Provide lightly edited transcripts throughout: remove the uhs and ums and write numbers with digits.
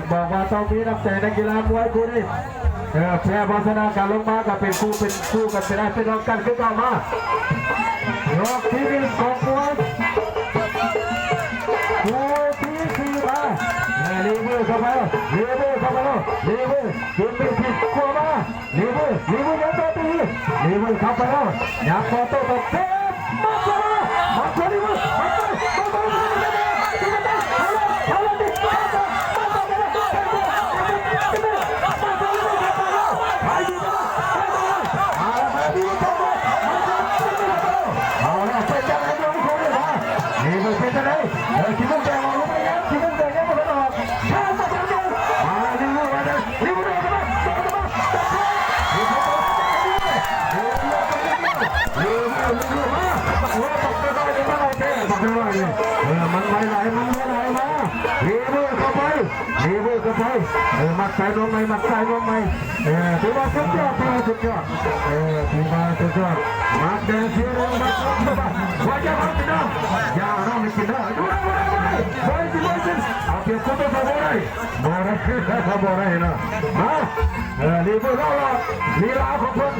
นบอกว่าต้องมีน้ำใจในกีฬามวยคู่นี้แพ้พัฒนาการลงมากับเป็นคู่กันเป็นได้เป็นรองกันขึ้นมายกที่หนึ่งของมวยคู่ที่สี่มาลีมือเข้าไปลีมือเข้าไปแล้วลีมือยืนเป็นผิดกลัวมาลีมือยัดตัวตีลีมือเข้าไปแล้วยัดตัวตบเต็มมาตัวลีมือมามันไหลมาลีมือเข้าไปมัดสายลงไหมถือว่าสุดยอดถือว่าสุดยอดมัดเดินเสียงมัดว่าจะทำกินได้อย่าเราไม่กินได้ดูได้เอาเพียงคนตัวบ่ได้นะลีมือเข้าลีลาของมัน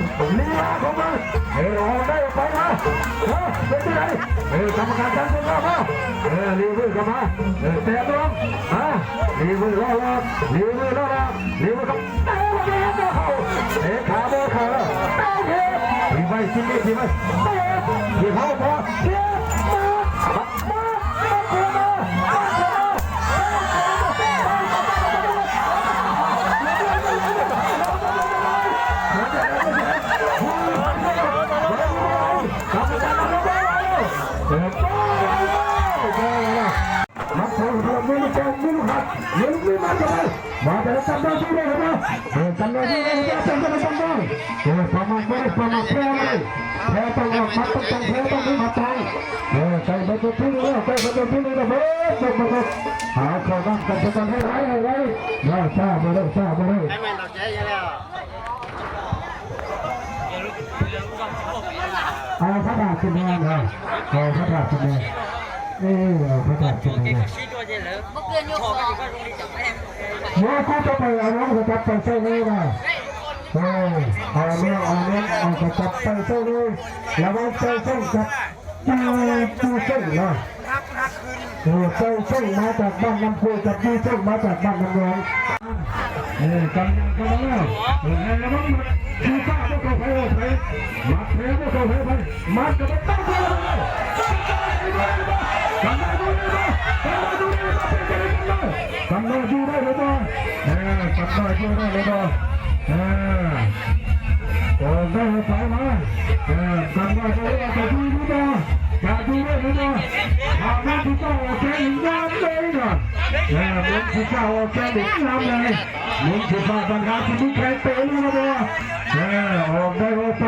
ออกได้ไปนะเป็นที่ไหนกรรมการจัดการมาลีมือเข้ามาเตะตัวลีมือเข้าลีมือเข้าเตะขาโบขาทีไปทีเข้าพอมาจะทำได้ที่ไหนนะทำได้ที่ไหนจะทำได้ประมาทเลยแพ้ต้องออกมัดต้องแพ้ต้องมีมัดใจใจมันจะทิ้งแล้วใจมันจะทิ้งแล้วเบ้อจบมาเลยหาข้อนั่งกันจะกันให้ไรทราบมาเลยให้มันเราใจแล้วเอาพระบาทขึ้นมาเลยเอาพระบาทขึ้นมาพระบาทขึ้นมาเนี่ยกูจะไปเอาน้องกระจับไปเส้นเลยนะเอากระจับไปเส้นเลยแล้วมันใจเส้นกับจูเส้นนะใจเส้นมาจากบ้านน้ำพุกับจูเส้นมาจากบ้านน้ำร้อนกันแล้วแล้วมันคือข้าพวกเขาไปมัดแพ้พวกเขาไปมัดกับมันตั้งใจกำลังดูได้เลยบ่โอ้ได้สายมากำลังดูได้จะดูบ่จะดูได้เลยบ่หากมันที่เจ้าแค่ยิงน้ำเลยนะมันที่เจ้าแค่ยิงน้ำเลยมันที่ฝ่าบังคับที่แค่เตะเลยบ่ออกได้ออกไป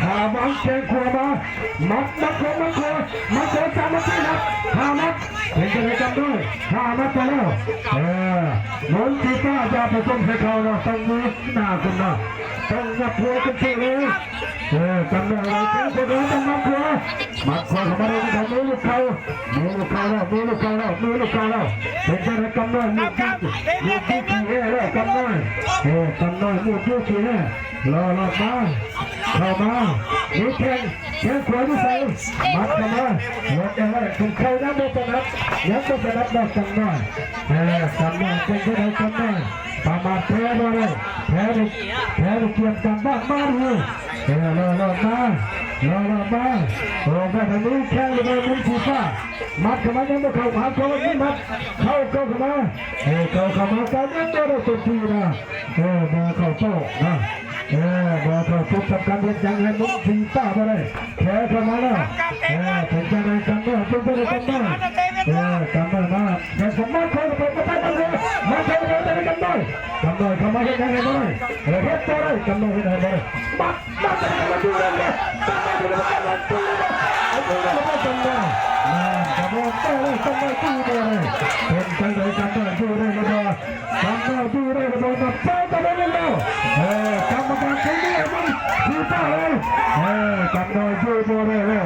หาบังแข่งขวามามัดจำมันที่นับหามัดเห็นจะได้จำด้วยหามัดไปแล้วมันที่ฝ่าจะผสมให้เขาเราต้องมือหน้าคุณนะต้องนับหัวกันทีเลยจำได้เราจะเดินต้องนับหัวมัดขวาเข้ามาเลยทำมือลูกเขาแล้วเป็นจะได้จำด้วยมือที่ขี่แล้วจำด้วยมือที่ขี่รอมาเข้ามามีแข่งขวาที่ใส่มัดเข้ามาหมดแล้วถึงใครนะไม่จะนับยังไม่จะนับได้จำได้เป็นจะได้จำได้ประมาทแพ้มาเลยแพ้ไปเกี่ยวกันบ้างมาเลยรอมาโอ้แม่ทางนี้แข่งเลยมุนชีฟ้ามัดเข้ามายังไม่เข้าหาเขาไม่มัดเข้ามาการยังไม่ได้สุดที่นะมาเข้าโต้นะมาเข้าทุบทำการเรียนยังให้มุนชีฟ้ามาเลยแพ้เข้ามาแล้วถึงจะได้กันด้วยถึงจะได้กันด้วยกันด้วยมาแต่สมมติเขาจะเป็นประธานเลยมาเข้ามาจะได้กันด้วยเข้ามาให้ได้ด้วยเฮ็ดตัวได้กันด้วยให้ได้ด้วยมัดจะได้มาดูเลยเป็นจังเลยกันด้วยดูได้มาดูแบบไปกันได้แล้วกรรมการคนนี้มันคือป้าเลยกันด้วยดูได้แล้ว